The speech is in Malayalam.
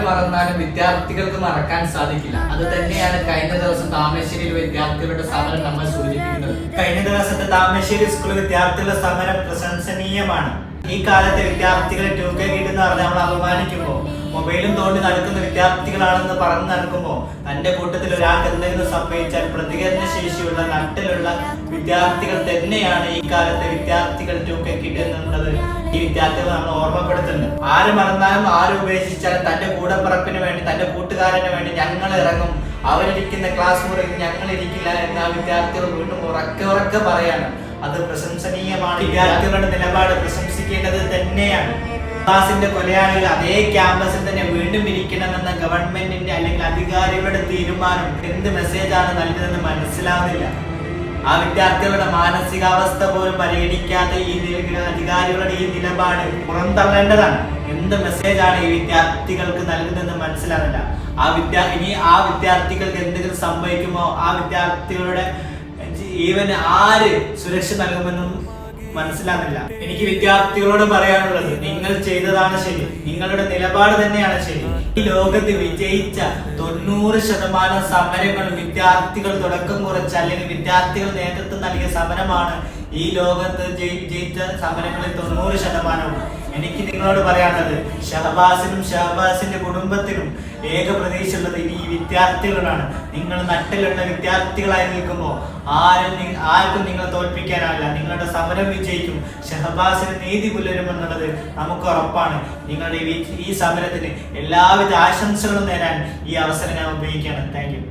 മറന്നാലും വിദ്യാർത്ഥികൾക്ക് മറക്കാൻ സാധിക്കില്ല. അത് തന്നെയാണ് കഴിഞ്ഞ ദിവസം താമരശ്ശേരിയിൽ വിദ്യാർത്ഥികളുടെ സമരം നമ്മൾ സൂചിപ്പിക്കുന്നത്. കഴിഞ്ഞ ദിവസത്തെ താമരശ്ശേരി സ്കൂൾ വിദ്യാർത്ഥികളുടെ സമരം പ്രശംസനീയമാണ്. ഈ കാലത്തെ വിദ്യാർത്ഥികളെ 2K കിഡ് എന്ന് പറഞ്ഞ് നമ്മൾ അപമാനിക്കുമ്പോൾ, മൊബൈലും തോണ്ടി നടക്കുന്ന വിദ്യാർത്ഥികളാണെന്ന് പറഞ്ഞു നടക്കുമ്പോൾ, തന്റെ കൂട്ടത്തിൽ ഒരാൾക്ക് എന്തെങ്കിലും സംഭവിച്ചാൽ പ്രതികരണ ശേഷിയുള്ള നട്ടിലുള്ള വിദ്യാർത്ഥികൾ തന്നെയാണ് ഈ കാലത്തെ വിദ്യാർത്ഥികൾ 2K കിഡ് എന്നുള്ളത് ഈ വിദ്യാർത്ഥികൾ നമ്മൾ ഓർമ്മപ്പെടുത്തുന്നുണ്ട്. ആര് മറന്നാലും ആര് ഉപേക്ഷിച്ചാലും തന്റെ കൂടപ്പിറപ്പിന് വേണ്ടി, തന്റെ കൂട്ടുകാരന് വേണ്ടി ഞങ്ങൾ ഇറങ്ങും, അവരിരിക്കുന്ന ക്ലാസ് മുറിയിൽ ഞങ്ങൾ ഇരിക്കില്ല എന്ന് ആ വിദ്യാർത്ഥികൾ വീണ്ടും ഉറക്കെ പറയാണ്. അത് പ്രശംസനീയമാണ്. വിദ്യാർത്ഥികളുടെ നിലപാട് പ്രശംസിക്കേണ്ടത് തന്നെയാണ്. ക്ലാസിന്റെ കൊലയാളികൾ അതേ ക്യാമ്പസിൽ തന്നെ വീണ്ടും ഇരിക്കണമെന്ന ഗവൺമെന്റിന്റെ അല്ലെങ്കിൽ അധികാരികളുടെ തീരുമാനം എന്ത് മെസ്സേജാണ് നൽകുന്നതെന്ന് മനസ്സിലാവുന്നില്ല. ആ വിദ്യാർത്ഥികളുടെ മാനസികാവസ്ഥ പോലും പരിഗണിക്കാതെ ഈ അധികാരികളുടെ ഈ നിലപാട് പുറന്തള്ളേണ്ടതാണ്. എന്ത് മെസ്സേജാണ് ഈ വിദ്യാർത്ഥികൾക്ക് നൽകുന്നതെന്ന് മനസ്സിലാവില്ല. ഇനി ആ വിദ്യാർത്ഥികൾക്ക് എന്തെങ്കിലും സംഭവിക്കുമോ, ആ വിദ്യാർത്ഥികളുടെ ഈവൻ ആര് സുരക്ഷ നൽകുമെന്നും മനസ്സിലാകുന്നില്ല. എനിക്ക് വിദ്യാർത്ഥികളോട് പറയാനുള്ളത്, നിങ്ങൾ ചെയ്തതാണ് ശരി, നിങ്ങളുടെ നിലപാട് തന്നെയാണ് ശരി. ഈ ലോകത്ത് വിജയിച്ച 90% സമരങ്ങളും വിദ്യാർത്ഥികൾ തുടക്കം കുറിച്ച അല്ലെങ്കിൽ വിദ്യാർത്ഥികൾ നേതൃത്വം നൽകിയ സമരമാണ്. ഈ ലോകത്ത് വിജയിച്ച സമരങ്ങളിൽ 90%. എനിക്ക് നിങ്ങളോട് പറയാനുള്ളത്, ഷഹബാസിന്റെ കുടുംബത്തിനും ഏക പ്രതീക്ഷയുള്ളത് ഇനി ഈ വിദ്യാർത്ഥികളാണ്. നിങ്ങൾ നട്ടിലുള്ള വിദ്യാർത്ഥികളായി നിൽക്കുമ്പോൾ ആർക്കും നിങ്ങളെ തോൽപ്പിക്കാനാവില്ല. നിങ്ങളുടെ സമരം വിജയിക്കും. ഷഹബാസിന് നീതി പുലരുമെന്നുള്ളത് നമുക്ക് ഉറപ്പാണ്. നിങ്ങളുടെ ഈ സമരത്തിന് എല്ലാവിധ ആശംസകളും നേരാൻ ഈ അവസരം ഞാൻ ഉപയോഗിക്കുകയാണ്. Thank you.